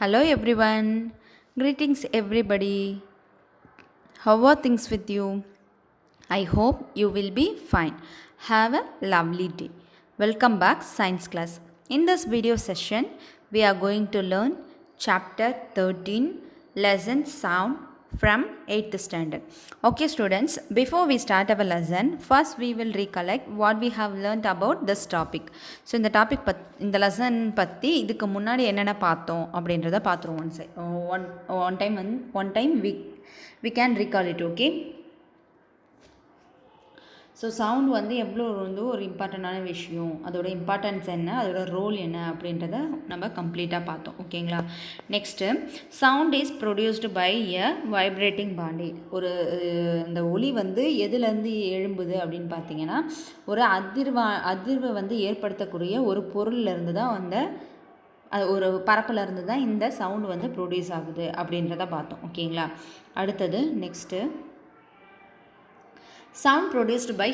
Hello everyone. Greetings everybody. How are things with you? I hope you will be fine. Have a lovely day. Welcome back science class. In this video session, we are going to learn chapter 13 lesson sound from 8th standard. Okay students, before we start our lesson, first we will recollect what we have learned about this topic. So இந்த topic இந்த lesson பற்றி இதுக்கு முன்னாடி என்னென்ன பார்த்தோம் அப்படின்றத பார்த்துருவோம் one time we can recall it okay. So sound வந்து எவ்வளோ ஒரு இம்பார்ட்டண்ட்டான விஷயம், அதோட இம்பார்ட்டன்ஸ் என்ன, அதோட ரோல் என்ன அப்படின்றத நம்ம கம்ப்ளீட்டாக பார்த்தோம் ஓகேங்களா. Next sound is produced by a vibrating body. இந்த ஒலி வந்து எதுலேருந்து எழும்புது அப்படின்னு பார்த்தீங்கன்னா ஒரு அதிர்வை வந்து ஏற்படுத்தக்கூடிய ஒரு பொருள்லேருந்து தான் ஒரு பரப்பில் இருந்து தான் இந்த சவுண்டு வந்து ப்ரொடியூஸ் ஆகுது அப்படின்றத பார்த்தோம் ஓகேங்களா. அடுத்தது நெக்ஸ்ட்டு சவுண்ட் ப்ரொடியூஸ்டு பை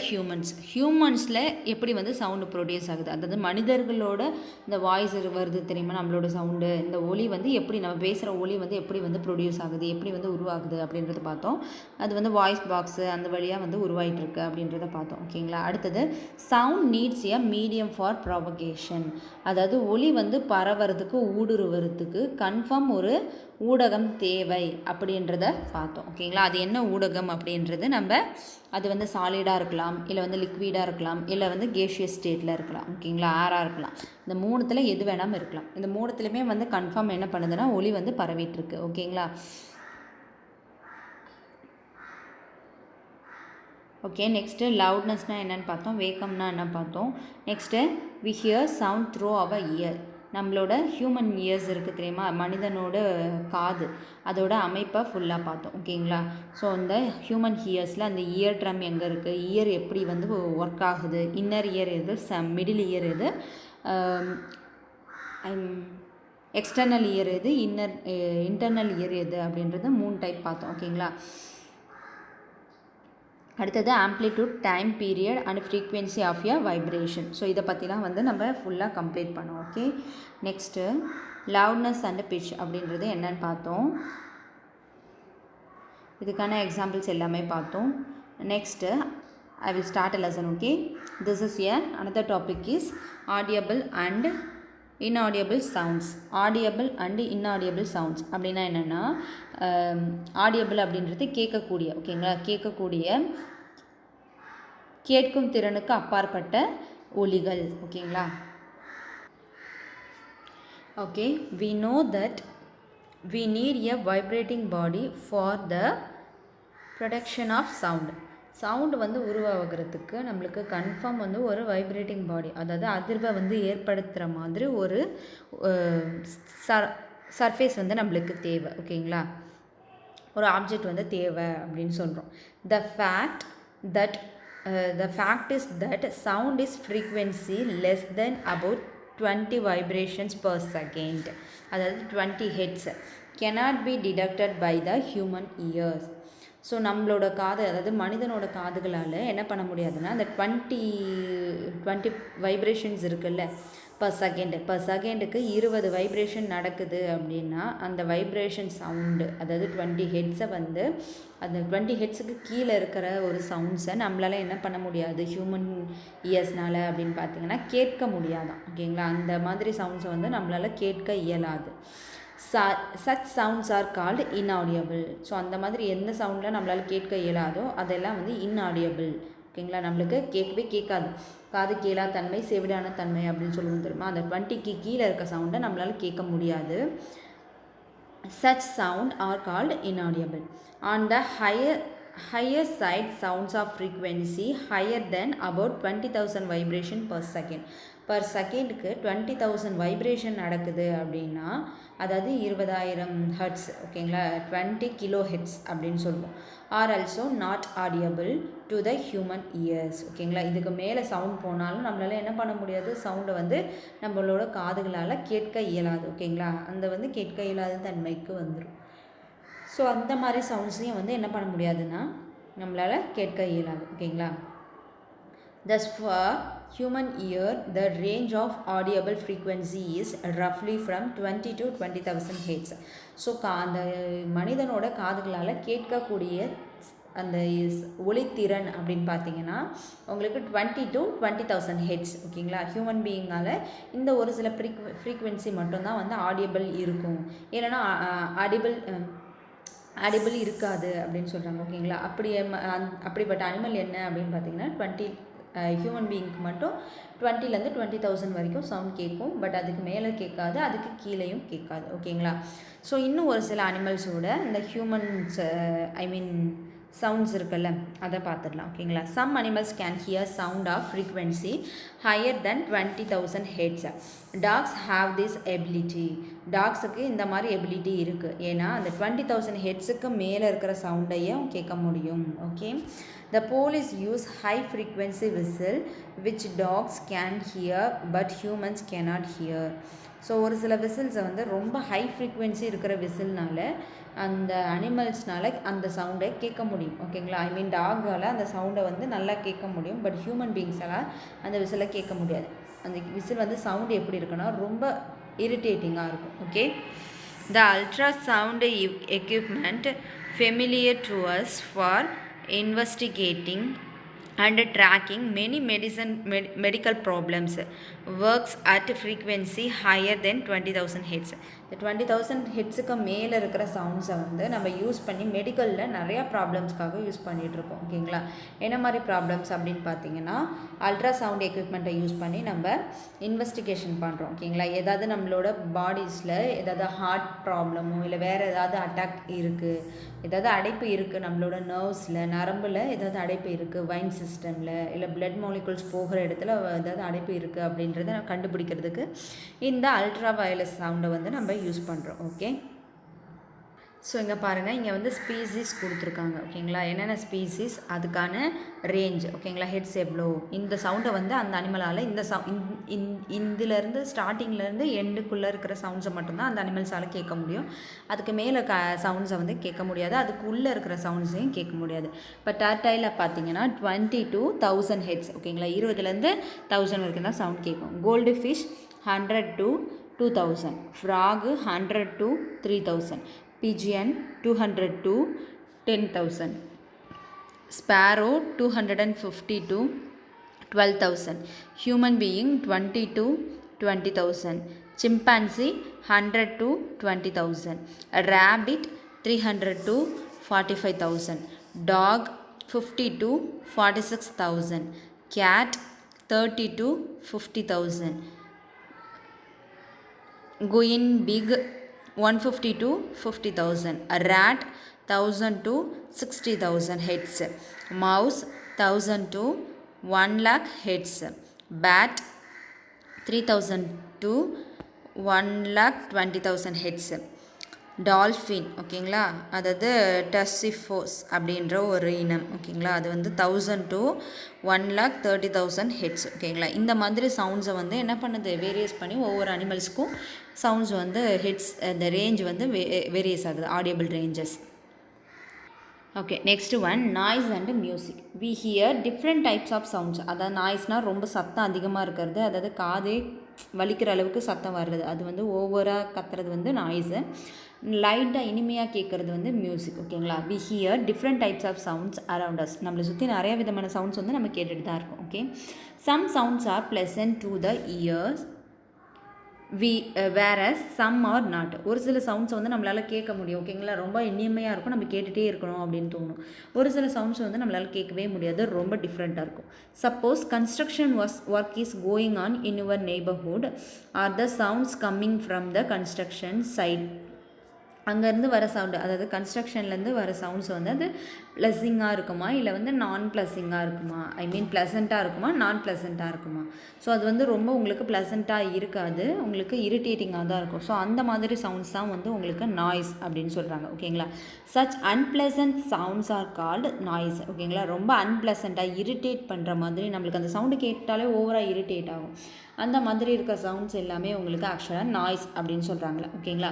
ஹியூமன்ஸில் எப்படி வந்து சவுண்டு ப்ரொடியூஸ் ஆகுது, அதாவது மனிதர்களோட இந்த வாய்ஸ் வருது தெரியுமா, நம்மளோட சவுண்டு, இந்த ஒலி வந்து எப்படி நம்ம பேசுகிற ஒலி வந்து எப்படி வந்து ப்ரொடியூஸ் ஆகுது, எப்படி வந்து உருவாகுது அப்படின்றத பார்த்தோம். அது வந்து வாய்ஸ் பாக்ஸு அந்த வழியாக வந்து உருவாகிட்டுருக்கு அப்படின்றத பார்த்தோம் ஓகேங்களா. அடுத்தது sound needs a medium for propagation, அதாவது ஒலி வந்து பரவறதுக்கு ஊடுருவறதுக்கு கன்ஃபார்ம் ஒரு ஊடகம் தேவை அப்படின்றத பார்த்தோம் ஓகேங்களா. அது என்ன ஊடகம் அப்படின்றது அது வந்து சாலிடாக இருக்கலாம், இல்லை வந்து லிக்விடாக இருக்கலாம், இல்லை வந்து கேஷியஸ் ஸ்டேட்டில் இருக்கலாம் ஓகேங்களா, ஏராக இருக்கலாம். இந்த மூணுத்தில் எது வேணாமல் இருக்கலாம். இந்த மூணுத்துலையுமே வந்து கன்ஃபார்ம் என்ன பண்ணுதுன்னா ஒலி வந்து பரவிட்டுருக்கு ஓகேங்களா. ஓகே, நெக்ஸ்ட்டு லவுட்னஸ்னால் என்னென்னு பார்த்தோம், வேக்கம்னா என்ன பார்த்தோம். Next we hear sound through our ear. நம்மளோட ஹியூமன் இயர்ஸ் இருக்குது தெரியுமா, மனிதனோட காது, அதோட அமைப்பை ஃபுல்லாக பார்த்தோம் ஓகேங்களா. ஸோ இந்த ஹியூமன் இயர்ஸில் அந்த இயர் ட்ரம் எங்கே இருக்குது, இயர் எப்படி வந்து ஒர்க் ஆகுது, இன்னர் இயர் எது, மிடில் இயர் எது, எக்ஸ்டர்னல் இயர் எது, இன்டர்னல் இயர் எது அப்படின்றது 3 டைப் பார்த்தோம் ஓகேங்களா. அடுத்தது amplitude, time period and frequency of a vibration. So இதை பற்றிலாம் வந்து நம்ம ஃபுல்லாக கம்ப்ளீட் பண்ணோம் okay. Next loudness and pitch அப்படின்றது என்னன்னு பார்த்தோம், இதுக்கான எக்ஸாம்பிள்ஸ் எல்லாமே பார்த்தோம். Next I will start a lesson okay. This is another topic is audible and inaudible sounds. Audible and inaudible sounds அப்படின்னா என்னென்னா, ஆடியபிள் அப்படின்றது கேட்கக்கூடிய ஓகேங்களா, கேட்கும் திறனுக்கு அப்பாற்பட்ட ஒலிகள் ஓகேங்களா. Okay, we know that we need a vibrating body for the production of sound. Sound வந்து உருவாகிறதுக்கு நம்மளுக்கு கன்ஃபார்ம் வந்து ஒரு வைப்ரேட்டிங் பாடி, அதாவது அதிர்வை வந்து ஏற்படுத்துகிற மாதிரி ஒரு சர்ஃபேஸ் வந்து நம்மளுக்கு தேவை ஓகேங்களா. ஒரு ஆப்ஜெக்ட் வந்து தேவை அப்படின்னு சொல்கிறோம். The fact is that sound is frequency less than about 20 vibrations per second, அதாவது 20 hertz cannot be detected by the human ears. So நம்மளோட காது, அதாவது மனிதனோட காதுகளால் என்ன பண்ண முடியாதுன்னா அந்த 20 வைப்ரேஷன்ஸ் இருக்குல்ல பர் செகண்டுக்கு 20 வைப்ரேஷன் நடக்குது அப்படின்னா அந்த வைப்ரேஷன் சவுண்டு, அதாவது 20 ஹெட்ஸை வந்து அந்த 20 ஹெட்ஸுக்கு கீழே இருக்கிற ஒரு சவுண்ட்ஸை நம்மளால் என்ன பண்ண முடியாது ஹியூமன் இயர்ஸ்னால் அப்படின்னு பார்த்தீங்கன்னா கேட்க முடியாதான் ஓகேங்களா. அந்த மாதிரி சவுண்ட்ஸை வந்து நம்மளால் கேட்க இயலாது. Such sounds are called inaudible. So அந்த மாதிரி எந்த சவுண்டில் நம்மளால் கேட்க இயலாதோ அதெல்லாம் வந்து இன்ஆடியபிள் ஓகேங்களா. நம்மளுக்கு கேட்கவே கேட்காது, காது கேளா தன்மை செவிடான தன்மை அப்படின்னு சொல்லுவோம் தெரியுமா, அந்த 20க்கு கீழே இருக்க சவுண்டை நம்மளால் கேட்க முடியாது. Such sound are called inaudible. On the higher side sounds of frequency higher than about 20,000 vibration per second. Per செகண்டுக்கு 20,000 வைப்ரேஷன் நடக்குது அப்படின்னா, அதாவது 20,000 ஹெர்ட்ஸ் ஓகேங்களா, 20 கிலோ ஹெர்ட்ஸ் அப்படின்னு சொல்லுவோம். Are also not audible to the human years ஓகேங்களா. இதுக்கு மேலே சவுண்ட் போனாலும் நம்மளால் என்ன பண்ண முடியாது, சவுண்டை வந்து நம்மளோட காதுகளால் கேட்க இயலாது ஓகேங்களா. அந்த வந்து கேட்க இயலாத தன்மைக்கு வந்துடும். ஸோ அந்த மாதிரி சவுண்ட்ஸையும் வந்து என்ன பண்ண முடியாதுன்னா நம்மளால் கேட்க இயலாது ஓகேங்களா. Thus far human ear, the range of audible frequency is roughly from 20 to 20,000 hertz. So அந்த மனிதனோட காதுகளால் கேட்கக்கூடிய அந்த ஒளித்திறன் அப்படின்னு பார்த்தீங்கன்னா உங்களுக்கு 20 to 20,000 ஹெட்ஸ். ஓகேங்களா? ஹியூமன் பீயிங்கால் இந்த ஒரு சில ஃப்ரீக்வென்சி மட்டும்தான் வந்து ஆடியபிள் இருக்கும், இல்லைன்னா ஆடிபிள் இருக்காது அப்படின்னு சொல்கிறாங்க. ஓகேங்களா? அப்படிப்பட்ட அனிமல் என்ன அப்படின்னு பார்த்தீங்கன்னா 20 ஹியூமன் பீயிங்க்கு மட்டும் 20லேருந்து 20,000 வரைக்கும் சவுண்ட் கேட்கும். பட் அதுக்கு மேலே கேட்காது, அதுக்கு கீழேயும் கேட்காது. ஓகேங்களா? ஸோ இன்னும் ஒரு சில அனிமல்ஸோட இந்த ஹியூமன்ஸ் சவுண்ட்ஸ் இருக்குல்ல, அதை பார்த்துடலாம். ஓகேங்களா? Some animals can hear sound of frequency higher than 20,000 hertz. Dogs have this ability. டாக்ஸுக்கு இந்த மாதிரி எபிலிட்டி இருக்குது. ஏன்னா அந்த 20,000 ஹெட்ஸுக்கு மேலே இருக்கிற சவுண்டையும் கேட்க முடியும். Okay, the police use high frequency whistle which tax can hear but humans cannot here. So ஒரு சில விசில்ஸை வந்து ரொம்ப ஹை ஃப்ரீக்வென்சி இருக்கிற விசில்னால அந்த அனிமல்ஸ்னால் அந்த சவுண்டை கேட்க முடியும். ஓகேங்களா? ஐ மீன் டாகால் அந்த சவுண்டை வந்து நல்லா கேட்க முடியும். பட் ஹியூமன் பீயிங்ஸால் அந்த விசிலை கேட்க முடியாது. அந்த விசில் வந்து சவுண்டு எப்படி இருக்குன்னா ரொம்ப இரிட்டேட்டிங்காக இருக்கும். Okay, the ultra sound equipment familiar to us for investigating and tracking many medical problems works at frequency higher than 20,000 hertz. இந்த 20,000 ஹெட்ஸுக்கு மேலே இருக்கிற சவுண்ட்ஸை வந்து நம்ம யூஸ் பண்ணி மெடிக்கலில் நிறையா ப்ராப்ளம்ஸ்க்காக யூஸ் பண்ணிகிட்ருக்கோம். ஓகேங்களா? என்ன மாதிரி ப்ராப்ளம்ஸ் அப்படின்னு பார்த்தீங்கன்னா அல்ட்ரா சவுண்ட் எக்யூப்மெண்ட்டை யூஸ் பண்ணி நம்ம இன்வெஸ்டிகேஷன் பண்ணுறோம். ஓகேங்களா? ஏதாவது நம்மளோட பாடிஸில் ஏதாவது ஹார்ட் ப்ராப்ளமோ இல்லை வேறு ஏதாவது அட்டாக் இருக்குது, ஏதாவது அடைப்பு இருக்குது, நம்மளோட நர்வ்ஸில் நரம்பில் ஏதாவது அடைப்பு இருக்குது, வைன் சிஸ்டமில் இல்லை பிளட் மாலிகுல்ஸ் போகிற இடத்துல ஏதாவது அடைப்பு இருக்குது அப்படின்றத கண்டுபிடிக்கிறதுக்கு இந்த அல்ட்ரா வயலஸ் சவுண்டை வந்து நம்ம யூஸ் பண்ணுறோம். ஓகே, ஸோ இங்கே பாருங்கள், இங்கே வந்து ஸ்பீசிஸ் கொடுத்துருக்காங்க. ஓகேங்களா? என்னென்ன ஸ்பீசிஸ், அதுக்கான ரேஞ்ச். ஓகேங்களா? ஹெட்ஸ் எவ்வளோ, இந்த சவுண்டை வந்து அந்த அனிமலால் இதிலேருந்து ஸ்டார்டிங்லேருந்து எண்டுக்குள்ளே இருக்கிற சவுண்ட்ஸை மட்டும்தான் அந்த அனிமல்ஸால் கேட்க முடியும். அதுக்கு மேலே சவுண்ட்ஸை வந்து கேட்க முடியாது, அதுக்கு உள்ளே இருக்கிற சவுண்ட்ஸையும் கேட்க முடியாது. இப்போ டர்டைல பார்த்தீங்கன்னா 20 to 1000 ஹெட்ஸ். ஓகேங்களா? 20லேருந்து 1000 வரைக்கும் தான் சவுண்ட் கேட்கும். Goldfish 100 to 2000, frog 100 to 3000, pigeon 200 to 10,000, sparrow 250 to 12,000, human being 20 to 20,000, chimpanzee 100 to 20,000, rabbit 300 to 45,000, dog 50 to 46,000, cat 30 to 50,000, guinea pig 150 to 50,000, a rat 1,000 to 60,000 heads, mouse 1,000 to 1 lakh heads, bat 3,000 to 1,20,000 heads, dolphin. ஓகேங்களா? அதாவது டஸ்ஸிஃபோஸ் அப்படின்ற ஒரு இனம். ஓகேங்களா? அது வந்து 1,000 to 1,30,000 heads. ஓகேங்களா? இந்த மாதிரி சவுண்ட்ஸை வந்து என்ன பண்ணுது, வேரியஸ் பண்ணி ஒவ்வொரு அனிமல்ஸ்க்கும் சவுண்ட்ஸ் வந்து ஹெட்ஸ் அந்த ரேஞ்ச் வந்து வேரியஸ் ஆகுது, audible ranges. Okay, next one, noise and music. We hear different types of sounds. அதாவது நாய்ஸ்னால் ரொம்ப சத்தம் அதிகமாக இருக்கிறது, அதாவது காதே வலிக்கிற அளவுக்கு சத்தம் வர்றது, அது வந்து ஓவராக கத்துறது வந்து நாய்ஸு. லைட்டாக இனிமையாக கேட்குறது வந்து மியூசிக். ஓகேங்களா? We hear different types of sounds around us. நம்மளை சுற்றி நிறைய விதமான சவுண்ட்ஸ் வந்து நம்ம கேட்டுட்டு தான் இருக்கோம். Okay, some sounds are pleasant to the ears whereas some are not. ஒரு சில சவுண்ட்ஸை வந்து நம்மளால் கேட்க முடியும். ஓகேங்களா? ரொம்ப இனிமையாக இருக்கும், நம்ம கேட்டுகிட்டே இருக்கணும் அப்படின்னு தோணும். ஒரு சில சவுண்ட்ஸ் வந்து நம்மளால் கேட்கவே முடியாது, ரொம்ப டிஃப்ரெண்ட்டாக இருக்கும். Suppose construction work is going on in your neighbourhood R the sounds coming from the construction site. அங்கேருந்து வர சவுண்டு, அதாவது கன்ஸ்ட்ரக்ஷன்லேருந்து வர சவுண்ட்ஸ் வந்து அது ப்ளஸ்ஸிங்காக இருக்குமா இல்லை வந்து நான் ப்ளஸ்ஸிங்காக இருக்குமா, ஐ மீன் ப்ளசண்ட்டாக இருக்குமா நான் ப்ளசண்ட்டாக இருக்குமா. ஸோ அது வந்து ரொம்ப உங்களுக்கு ப்ளசண்ட்டாக இருக்காது, உங்களுக்கு இரிட்டேட்டிங்காக தான் இருக்கும். ஸோ அந்த மாதிரி சவுண்ட்ஸ் தான் வந்து உங்களுக்கு நாய்ஸ் அப்படின்னு சொல்கிறாங்க. ஓகேங்களா? Such unpleasant sounds are called noise. ஓகேங்களா? ரொம்ப அன்பிளசண்ட்டாக இரிட்டேட் பண்ணுற மாதிரி, நம்மளுக்கு அந்த சவுண்டு கேட்டாலே ஓவராக இரிட்டேட் ஆகும், அந்த மாதிரி இருக்க சவுண்ட்ஸ் எல்லாமே உங்களுக்கு ஆக்சுவலாக நாய்ஸ் அப்படின்னு சொல்கிறாங்களா. ஓகேங்களா?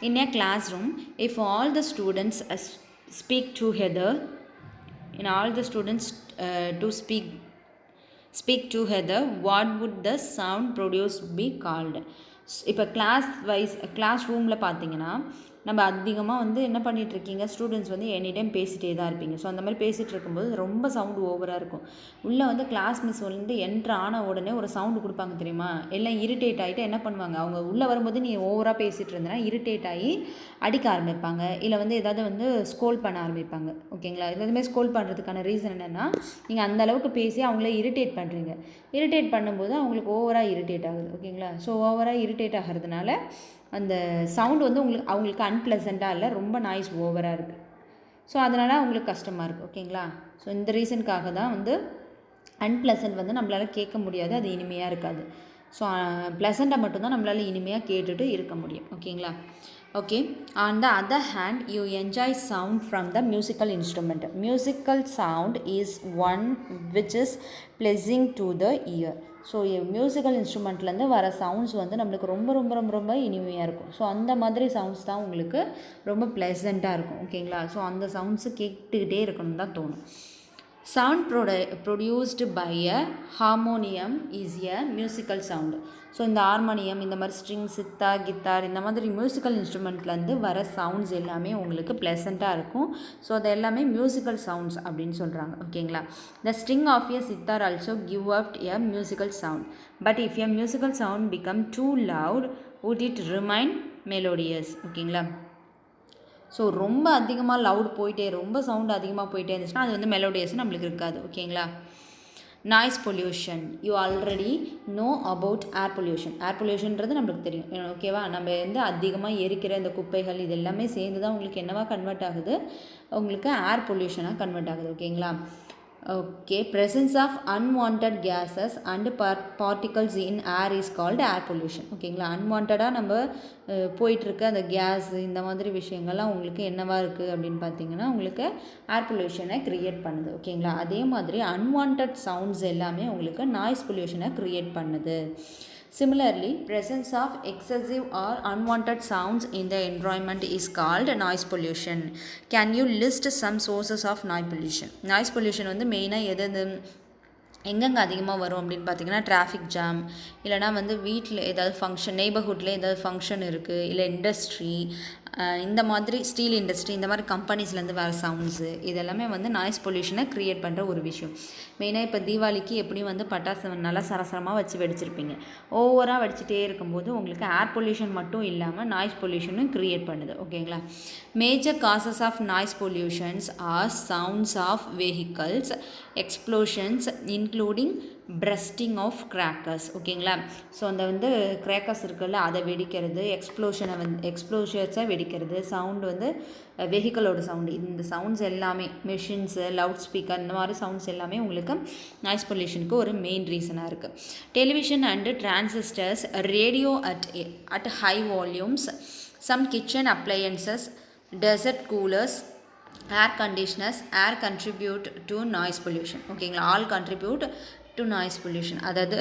In a classroom if all the students speak together, in all the students to speak speak together what would the sound produce be called. இப்போ கிளாஸ் ரூமில் பார்த்தீங்கன்னா நம்ம அதிகமாக வந்து என்ன பண்ணிகிட்ருக்கீங்க, ஸ்டூடெண்ட்ஸ் வந்து எனி டைம் பேசிகிட்டே தான் இருப்பீங்க. ஸோ அந்த மாதிரி பேசிகிட்டு இருக்கும்போது ரொம்ப சவுண்டு ஓவராக இருக்கும். உள்ளே வந்து கிளாஸ் மிஸ் வந்து என்ட்ரு ஆன உடனே ஒரு சவுண்டு கொடுப்பாங்க தெரியுமா, எல்லாம் இரிட்டேட் ஆகிட்டு என்ன பண்ணுவாங்க, அவங்க உள்ளே வரும்போது நீ ஓவராக பேசிகிட்டு இருந்தேன்னா இரிட்டேட் ஆகி அடிக்க ஆரம்பிப்பாங்க, இல்லை வந்து ஏதாவது வந்து ஸ்கோல் பண்ண ஆரம்பிப்பாங்க. ஓகேங்களா, எதுவுமே ஸ்கோல் பண்ணுறதுக்கான ரீசன் என்னென்னா, நீங்கள் அந்த அளவுக்கு பேசி அவங்கள இரிட்டேட் பண்ணுறீங்க. இரிட்டேட் பண்ணும்போது அவங்களுக்கு ஓவராக இரிட்டேட் ஆகுது. ஓகேங்களா, ஸோ ஓவராக இரிட்டேட் ஆகிறதுனால அந்த சவுண்டு வந்து அவங்களுக்கு அன்பிளசண்ட்டாக இல்லை, ரொம்ப நாய்ஸ் ஓவராக இருக்குது. ஸோ அதனால் அவங்களுக்கு கஷ்டமாக இருக்குது. ஓகேங்களா, ஸோ இந்த ரீசனுக்காக தான் வந்து அன்பிளசன்ட் வந்து நம்மளால் கேட்க முடியாது, அது இனிமையாக இருக்காது. ஸோ ப்ளசண்ட்டாக மட்டும்தான் நம்மளால் இனிமையாக கேட்டுட்டு இருக்க முடியும். ஓகேங்களா, okay. On the other hand you enjoy sound from the musical instrument. Musical sound is one which is blessing to the ear. So musical இன்ஸ்ட்ருமெண்ட்லேருந்து வர சவுண்ட்ஸ் வந்து நம்மளுக்கு ரொம்ப ரொம்ப ரொம்ப ரொம்ப இனிமையாக இருக்கும். ஸோ அந்த மாதிரி சவுண்ட்ஸ் தான் உங்களுக்கு ரொம்ப ப்ளசண்ட்டாக இருக்கும். ஓகேங்களா, ஸோ அந்த சவுண்ட்ஸு கேட்டுக்கிட்டே இருக்கணும்னு தான் தோணும். Sound produced by a harmonium is a musical sound. So இந்த ஹார்மோனியம், இந்த மாதிரி ஸ்ட்ரிங், சித்தார், கித்தார், இந்த மாதிரி மியூசிக்கல் இன்ஸ்ட்ருமெண்ட்லேருந்து வர சவுண்ட்ஸ் எல்லாமே உங்களுக்கு ப்ளசண்ட்டாக இருக்கும். ஸோ அது எல்லாமே மியூசிக்கல் சவுண்ட்ஸ் அப்படின்னு சொல்கிறாங்க. ஓகேங்களா, the string of a sitar also give out a musical sound. But if a musical sound become too loud would it remain melodious. ஓகேங்களா, ஸோ ரொம்ப அதிகமாக லவுட் போயிட்டே, ரொம்ப சவுண்டு அதிகமாக போயிட்டே இருந்துச்சுன்னா அது வந்து மெலோடியஸ் நம்மளுக்கு இருக்காது. ஓகேங்களா, noise pollution. You already know about air pollution. Air பொல்யூஷன்றது நம்மளுக்கு தெரியும். ஓகேவா, நம்ம வந்து அதிகமாக எரிக்கிற இந்த குப்பைகள் இது எல்லாமே சேர்ந்து தான் உங்களுக்கு என்னவா கன்வெர்ட் ஆகுது, உங்களுக்கு ஏர் பொல்யூஷனாக கன்வெர்ட் ஆகுது. ஓகேங்களா, okay. presence of unwanted gases and particles in air is called air pollution. ஓகேங்களா, அன்வான்டாக நம்ம போயிட்டுருக்க அந்த கேஸ் இந்த மாதிரி விஷயங்கள்லாம் உங்களுக்கு என்னவா இருக்குது அப்படின்னு பார்த்தீங்கன்னா உங்களுக்கு ஏர் பொல்யூஷனை க்ரியேட் பண்ணுது. ஓகேங்களா, அதே மாதிரி அன்வான்ட் சவுண்ட்ஸ் எல்லாமே உங்களுக்கு நாய்ஸ் பொல்யூஷனை க்ரியேட் பண்ணுது. Similarly, presence of excessive or unwanted sounds in the environment is called noise pollution. Can you list some sources of noise pollution? Noise pollution வந்து மெயினாக எது எங்கெங்கே அதிகமாக வரும் அப்படின்னு பார்த்தீங்கன்னா டிராஃபிக் ஜாம், இல்லைனா வந்து வீட்டில் ஏதாவது ஃபங்க்ஷன், நெய்பர்ஹுட்டில் ஏதாவது ஃபங்க்ஷன் இருக்குது, இல்லை இண்டஸ்ட்ரி, இந்த மாதிரி ஸ்டீல் இண்டஸ்ட்ரி, இந்த மாதிரி கம்பெனிஸ்லேருந்து வர சவுண்ட்ஸு, இதெல்லாமே வந்து நாய்ஸ் பொல்யூஷனை க்ரியேட் பண்ணுற ஒரு விஷயம். மெயினாக இப்போ தீபாவளிக்கு எப்படியும் வந்து பட்டாசு நல்லா சரசரமாக வச்சு வெடிச்சிருப்பீங்க. ஓவராக வெடிச்சிட்டே இருக்கும்போது உங்களுக்கு ஏர் பொல்யூஷன் மட்டும் இல்லாமல் நாய்ஸ் பொல்யூஷனும் க்ரியேட் பண்ணுது. ஓகேங்களா, major causes of noise pollutions are sounds of vehicles, explosions including bursting of crackers. ஓகேங்களா, ஸோ அந்த வந்து கிராக்கர்ஸ் இருக்குல்ல அதை வெடிக்கிறது, எக்ஸ்ப்ளோஷன்ஸை வெடிக்கிறது, சவுண்டு வந்து வெஹிக்கலோட சவுண்டு, இந்த சவுண்ட்ஸ் எல்லாமே மெஷின்ஸு, லவுட் ஸ்பீக்கர், இந்த மாதிரி சவுண்ட்ஸ் எல்லாமே உங்களுக்கு நாய்ஸ் பொல்யூஷனுக்கு ஒரு மெயின் ரீசனாக இருக்குது. Television and transistors, radio at high volumes, some kitchen appliances, desert coolers, air conditioners, are contribute to noise pollution. ஓகேங்களா, all contribute to noise pollution. அதாவது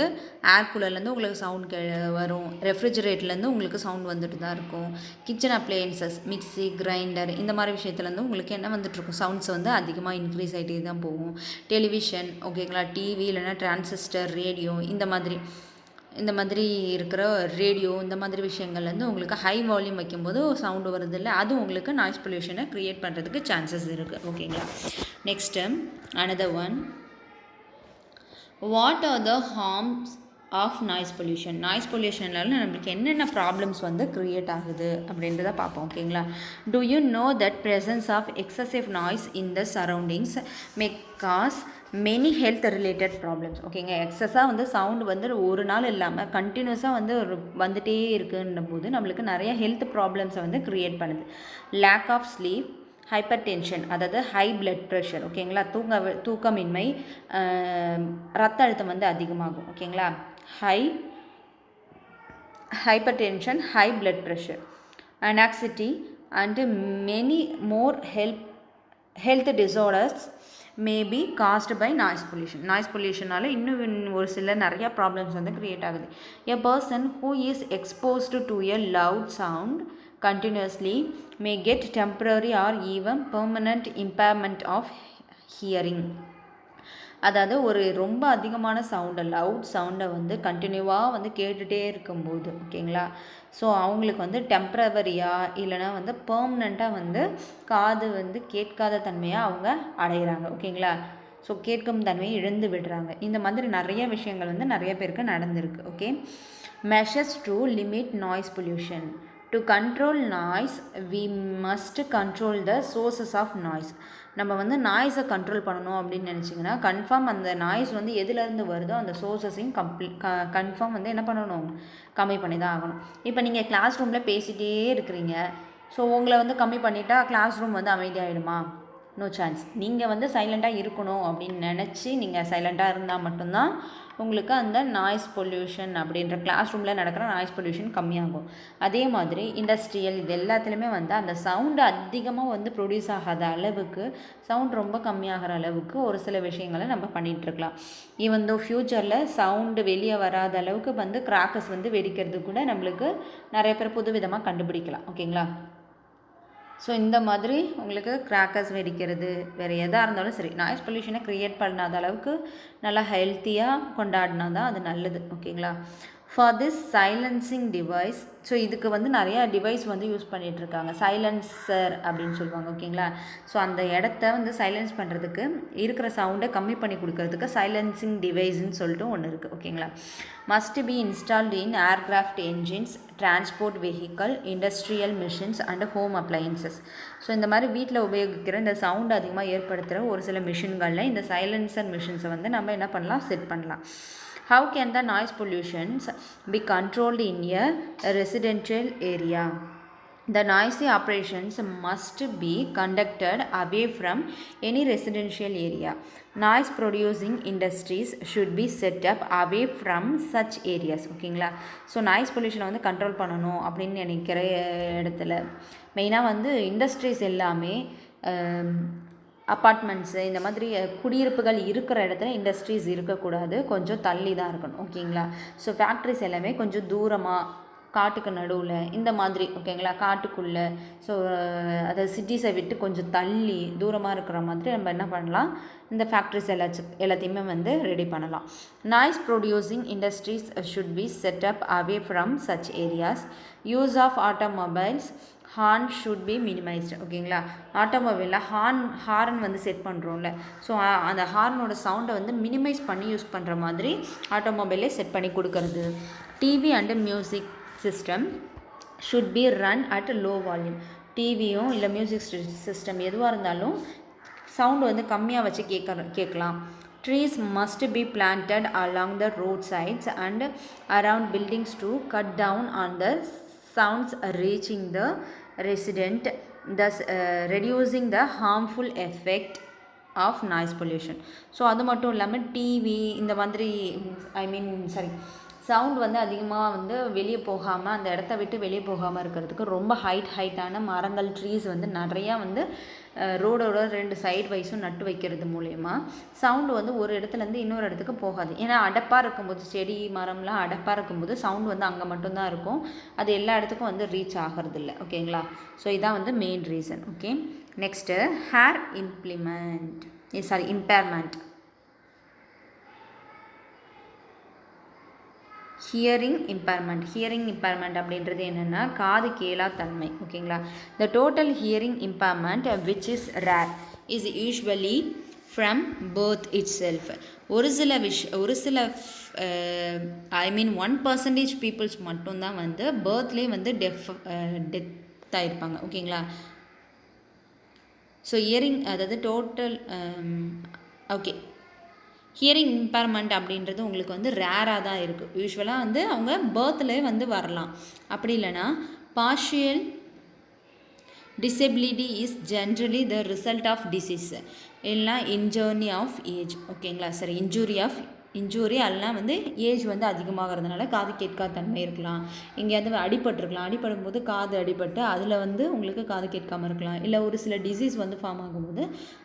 ஏர் கூலர்லேருந்து உங்களுக்கு சவுண்ட் வரும், ரெஃப்ரிஜரேட்டர்லேருந்து உங்களுக்கு சவுண்ட் வந்துட்டு தான் இருக்கும், கிச்சன் அப்ளையன்சஸ், மிக்சி, கிரைண்டர், இந்த மாதிரி விஷயத்துலேருந்து உங்களுக்கு என்ன வந்துட்டுருக்கும், சவுண்ட்ஸ் வந்து அதிகமாக இன்க்ரீஸ் ஆகிட்டே தான் போகும். டெலிவிஷன், ஓகேங்களா, டிவி இல்லைனா டிரான்சிஸ்டர், ரேடியோ, இந்த மாதிரி இருக்கிற ரேடியோ, இந்த மாதிரி விஷயங்கள்லேருந்து உங்களுக்கு ஹை வால்யூம் வைக்கும்போது சவுண்டு வருது இல்லை, அது உங்களுக்கு நாய்ஸ் பொல்யூஷனை க்ரியேட் பண்ணுறதுக்கு சான்சஸ் இருக்குது. ஓகேங்களா, next another one, what are the harms of noise pollution. Noise பொல்யூஷனால நம்மளுக்கு என்னென்ன ப்ராப்ளம்ஸ் வந்து க்ரியேட் ஆகுது அப்படின்றத பார்ப்போம். ஓகேங்களா, do you know that presence of excessive noise in the surroundings may cause many health related problems. ஓகேங்க, எக்ஸஸாக வந்து சவுண்டு வந்து ஒரு நாள் இல்லாமல் கண்டினியூஸாக வந்து வந்துகிட்டே இருக்குன்ற போது நம்மளுக்கு நிறைய ஹெல்த் ப்ராப்ளம்ஸை வந்து க்ரியேட் பண்ணுது. Lack of sleep, hypertension, அதாவது ஹை பிளட் ப்ரெஷர். ஓகேங்களா, தூக்கமின்மை, ரத்த அழுத்தம் வந்து அதிகமாகும். ஓகேங்களா, hypertension, high blood pressure, anxiety and many more health disorders may be caused by noise pollution. Noise pollutionனால இன்னும் ஒரு சில நிறைய ப்ராப்ளம்ஸ் வந்து க்ரியேட் ஆகுது. A person who is exposed to a loud sound continuously may get temporary or even permanent impairment of hearing. அதாவது ஒரு ரொம்ப அதிகமான சவுண்டை லவுட் சவுண்டை வந்து கண்டினியூவாக வந்து கேட்டுகிட்டே இருக்கும்போது ஓகேங்களா, ஸோ அவங்களுக்கு வந்து டெம்ப்ரவரியாக இல்லைனா வந்து பெர்மனண்ட்டாக வந்து காது வந்து கேட்காத தன்மையாக அவங்க அடைகிறாங்க ஓகேங்களா. ஸோ கேட்கும் தன்மையை இழந்து விடுறாங்க. இந்த மாதிரி நிறைய விஷயங்கள் வந்து நிறைய பேருக்கு நடந்திருக்கு. Okay, measures to limit noise pollution. To control noise we must control the sources of noise. நம்ம வந்து நாய்ஸை கண்ட்ரோல் பண்ணணும் அப்படின்னு நினச்சிங்கன்னா கன்ஃபார்ம் அந்த நாய்ஸ் வந்து எதுலேருந்து வருதோ அந்த சோர்ஸஸையும் கன்ஃபார்ம் வந்து என்ன பண்ணணும், கம்மி பண்ணி தான் ஆகணும். இப்போ நீங்கள் கிளாஸ் ரூமில் பேசிகிட்டே இருக்கிறீங்க, ஸோ உங்களை வந்து கம்மி பண்ணிட்டா கிளாஸ் ரூம் வந்து அமைதியாகிடுமா? No chance. நீங்கள் வந்து சைலண்ட்டாக இருக்கணும் அப்படின்னு நினச்சி நீங்கள் சைலண்ட்டாக இருந்தால் மட்டும்தான் உங்களுக்கு அந்த நாய்ஸ் பொல்யூஷன் அப்படின்ற கிளாஸ் ரூமில் நடக்கிற நாய்ஸ் பொல்யூஷன் கம்மியாகும். அதே மாதிரி இண்டஸ்ட்ரியல் இது எல்லாத்துலேயுமே வந்து அந்த சவுண்டு அதிகமாக வந்து ப்ரொடியூஸ் ஆகாத அளவுக்கு, சவுண்ட் ரொம்ப கம்மியாகிற அளவுக்கு ஒரு சில விஷயங்களை நம்ம பண்ணிகிட்ருக்கலாம். ஈவன் தோ ஃப்யூச்சரில் சவுண்டு வெளியே வராத அளவுக்கு வந்து கிராக்கர்ஸ் வந்து வெடிக்கிறது கூட நம்மளுக்கு நிறைய பேர் புது விதமாக கண்டுபிடிக்கலாம். ஓகேங்களா. ஸோ இந்த மாதிரி உங்களுக்கு கிராக்கர்ஸ் வெடிக்கிறது வேறு எதாக இருந்தாலும் சரி, நாய்ஸ் பொல்யூஷனை க்ரியேட் பண்ணாத அளவுக்கு நல்லா ஹெல்த்தியாக கொண்டாடினா தான் அது நல்லது. ஓகேங்களா. For this silencing device, so இதுக்கு வந்து நிறையா டிவைஸ் வந்து யூஸ் பண்ணிகிட்ருக்காங்க. சைலன்சர் அப்படின்னு சொல்லுவாங்க. ஓகேங்களா. ஸோ அந்த இடத்த வந்து சைலன்ஸ் பண்ணுறதுக்கு, இருக்கிற சவுண்டை கம்மி பண்ணி கொடுக்கறதுக்கு சைலன்சிங் டிவைஸ்ன்னு சொல்லிட்டு ஒன்று இருக்குது. ஓகேங்களா. Must be installed in aircraft engines, transport vehicle, industrial machines and home appliances. So இந்த மாதிரி வீட்டில் உபயோகிக்கிற இந்த சவுண்ட் அதிகமாக ஏற்படுத்துகிற ஒரு சில மிஷின்களில் இந்த சைலன்சர் மிஷின்ஸை வந்து நம்ம என்ன பண்ணலாம், செட் பண்ணலாம். How can the noise pollutions be controlled in a residential area? The noisy operations must be conducted away from any residential area. Noise producing industries should be set up away from such areas. ஓகேங்களா. So noise பொல்யூஷனை வந்து control பண்ணணும் அப்படின்னு நினைக்கிற இடத்துல மெயினாக வந்து industries எல்லாமே apartments இந்த மாதிரி குடியிருப்புகள் இருக்கிற இடத்துல இண்டஸ்ட்ரீஸ் இருக்கக்கூடாது, கொஞ்சம் தள்ளி தான் இருக்கணும். ஓகேங்களா. ஸோ ஃபேக்ட்ரிஸ் எல்லாமே கொஞ்சம் தூரமாக காட்டுக்கு நடுவில் இந்த மாதிரி ஓகேங்களா, காட்டுக்குள்ளே, ஸோ அதை சிட்டிஸை விட்டு கொஞ்சம் தள்ளி தூரமாக இருக்கிற மாதிரி நம்ம என்ன பண்ணலாம், இந்த ஃபேக்ட்ரிஸ் எல்லாத்தையுமே வந்து ரெடி பண்ணலாம். Noise producing industries should be set up away from such areas. Use of automobiles, horn should be minimised. ஓகேங்களா. ஆட்டோமொபைலில் ஹார்ன் வந்து செட் பண்ணுறோம்ல, ஸோ அந்த ஹார்னோட சவுண்டை வந்து மினிமைஸ் பண்ணி யூஸ் பண்ணுற மாதிரி ஆட்டோமொபைலே செட் பண்ணி கொடுக்கறது. TV and music system should be run at low volume. டிவியும் இல்லை மியூசிக் சிஸ்டம் எதுவாக இருந்தாலும் சவுண்டு வந்து கம்மியாக வச்சு கேட்கலாம். Trees must be planted along the road sides and around buildings to cut down on the sounds reaching the resident, thus reducing the harmful effect of noise pollution. So அது மட்டும் இல்லாமல் TV இந்த மாதிரி sound வந்து அதிகமாக வந்து வெளியே போகாமல், அந்த இடத்த விட்டு வெளியே போகாமல் இருக்கிறதுக்கு ரொம்ப ஹைட்டான மரங்கள், ட்ரீஸ் வந்து நிறையா வந்து ரோடோட 2 சைடு வைஸும் நட்டு வைக்கிறது மூலயமா சவுண்டு வந்து ஒரு இடத்துலேருந்து இன்னொரு இடத்துக்கு போகாது. ஏன்னா அடப்பாக இருக்கும்போது, செடி மரம்லாம் அடப்பாக இருக்கும்போது சவுண்டு வந்து அங்கே மட்டும்தான் இருக்கும், அது எல்லா இடத்துக்கும் வந்து ரீச் ஆகிறதில்ல. ஓகேங்களா. ஸோ இதான் வந்து main reason. Okay, next impairment. Hearing impairment அப்படின்றது என்னென்னா காது கேளா தன்மை. ஓகேங்களா. The total hearing impairment which is rare is usually from birth it self. ஒரு சில 1% பீப்புள்ஸ் மட்டும்தான் வந்து பர்த்லேயே வந்து டெத் ஆகிருப்பாங்க. ஓகேங்களா. ஸோ ஹியரிங் அதாவது டோட்டல் ஹியரிங் இம்பேர்மெண்ட் அப்படின்றது உங்களுக்கு வந்து ரேராக தான் இருக்குது. யூஸ்வலாக வந்து அவங்க பர்த்லேயே வந்து வரலாம். அப்படி இல்லைனா partial disability is generally the result of disease இல்லைனா இன்ஜர்னி ஆஃப் ஏஜ். ஓகேங்களா. சரி, இன்ஜூரி அல்லனா வந்து ஏஜ் வந்து அதிகமாகிறதுனால காது கேட்காத தன்மை இருக்கலாம். எங்கேயாவது அடிபடும் போது காது அடிபட்டு அதில் வந்து உங்களுக்கு காது கேட்காமல் இருக்கலாம். இல்லை ஒரு சில டிசீஸ் வந்து ஃபார்ம் ஆகும்போது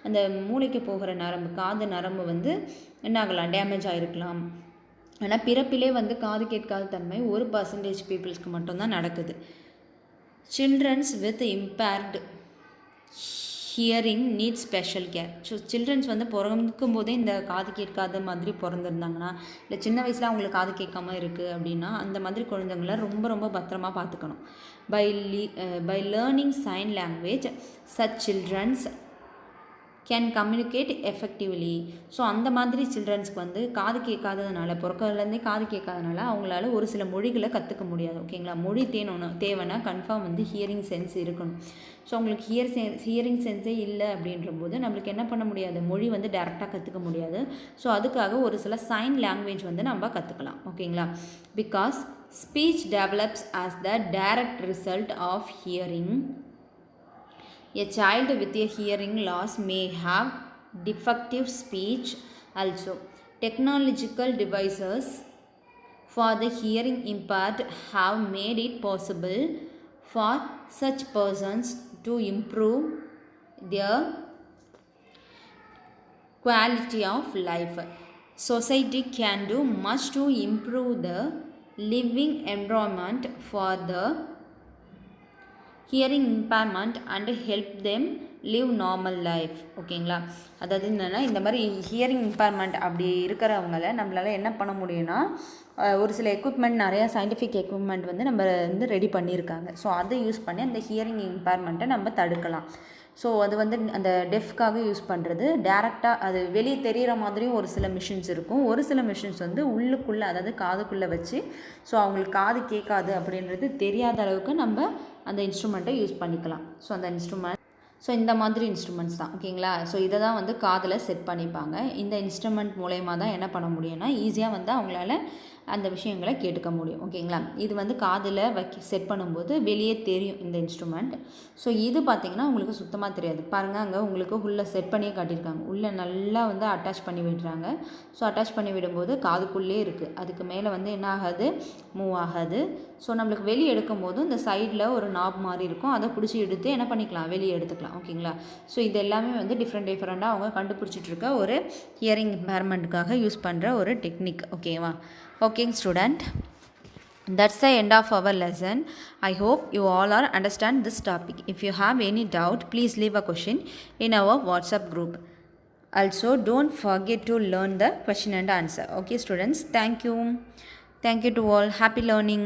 அந்த மூளைக்கு போகிற நரம்பு, காது நரம்பு வந்து என்ன ஆகலாம், டேமேஜ் ஆகிருக்கலாம். ஆனால் பிறப்பிலே வந்து காது கேட்காத தன்மை 1% பீப்புள்ஸ்க்கு மட்டும்தான் நடக்குது. Childrens with impaired hearing need special care. So childrens வந்து பிறக்கும் போதே இந்த காது கேட்காத மாதிரி பிறந்திருந்தாங்கன்னா, இல்லை சின்ன வயசில் அவங்களுக்கு காது கேட்காம இருக்குது அப்படின்னா, அந்த மாதிரி குழந்தைங்கள ரொம்ப ரொம்ப பத்திரமா பார்த்துக்கணும். By learning sign language such childrens can communicate effectively. So அந்த மாதிரி சில்ட்ரன்ஸ்க்கு வந்து காது கேட்காததுனால, பிறக்கிறதுலேருந்தே காது கேட்காதனால அவங்களால ஒரு சில மொழிகளை கற்றுக்க முடியாது. ஓகேங்களா, மொழி தேவைன்னா கன்ஃபார்ம் வந்து ஹியரிங் சென்ஸ் இருக்கணும். ஸோ அவங்களுக்கு ஹியரிங் சென்ஸே இல்லை அப்படின்ற போது நம்மளுக்கு என்ன பண்ண முடியாது, மொழி வந்து டேரெக்டாக கற்றுக்க முடியாது. ஸோ அதுக்காக ஒரு சில சைன் லாங்குவேஜ் வந்து நம்ம கற்றுக்கலாம். ஓகேங்களா, because speech develops as the direct result of hearing. A child with a hearing loss may have defective speech also. Technological devices for the hearing impaired have made it possible for such persons to improve their quality of life. Society can do much to improve the living environment for the hearing impairment and help them live normal life. ஓகேங்களா, அதாவது என்னென்னா, இந்த மாதிரி hearing impairment அப்படி இருக்கிறவங்கள நம்மளால் என்ன பண்ண முடியும்னா, ஒரு சில எக்யூப்மெண்ட், நிறையா சயின்டிஃபிக் எக்யூப்மெண்ட் வந்து நம்ம வந்து ரெடி பண்ணியிருக்காங்க. ஸோ அதை யூஸ் பண்ணி அந்த ஹியரிங் இம்பேர்மெண்ட்டை நம்ம தடுக்கலாம். ஸோ அது வந்து அந்த டெஃப்காக யூஸ் பண்ணுறது, டேரெக்டாக அது வெளியே தெரிகிற மாதிரியும் ஒரு சில மிஷின்ஸ் இருக்கும். ஒரு சில மிஷின்ஸ் வந்து உள்ளுக்குள்ளே, அதாவது காதுக்குள்ளே வச்சு, ஸோ அவங்களுக்கு காது கேட்காது அப்படின்றது தெரியாத அளவுக்கு நம்ம அந்த இன்ஸ்ட்ருமெண்ட்டை யூஸ் பண்ணிக்கலாம். ஸோ அந்த இந்த மாதிரி இன்ஸ்ட்ருமெண்ட்ஸ் தான். ஓகேங்களா, ஸோ இதை தான் வந்து காதில் செட் பண்ணிப்பாங்க. இந்த இன்ஸ்ட்ருமெண்ட் மூலயமா தான் என்ன பண்ண முடியும்னா, ஈஸியாக வந்து அவங்களால அந்த விஷயங்களை கேட்டுக்க முடியும். ஓகேங்களா, இது வந்து காதில் செட் பண்ணும்போது வெளியே தெரியும் இந்த இன்ஸ்ட்ருமெண்ட். ஸோ இது பார்த்திங்கன்னா உங்களுக்கு சுத்தமாக தெரியாது. பாருங்கள், அங்கே உங்களுக்கு உள்ளே செட் பண்ணியே காட்டியிருக்காங்க. உள்ளே நல்லா வந்து அட்டாச் பண்ணி விடுறாங்க. ஸோ அட்டாச் பண்ணி விடும்போது காதுக்குள்ளே இருக்குது, அதுக்கு மேலே வந்து என்ன ஆகாது, மூவ் ஆகாது. ஸோ நம்மளுக்கு வெளியே எடுக்கும் போது இந்த சைடில் ஒரு நாப் மாதிரி இருக்கும், அதை பிடிச்சி எடுத்து என்ன பண்ணிக்கலாம், வெளியே எடுத்துக்கலாம். ஓகேங்களா, ஸோ இது எல்லாமே வந்து டிஃப்ரெண்ட்டாக அவங்க கண்டுபிடிச்சிட்ருக்க ஒரு ஹியரிங் இம்பேர்மெண்ட்டுக்காக யூஸ் பண்ணுற ஒரு டெக்னிக். ஓகேவா. Okay student, that's the end of our lesson. I hope you all are understand this topic. If you have any doubt, please leave a question in our WhatsApp group. Also don't forget to learn the question and answer. Okay students, thank you to all. Happy learning.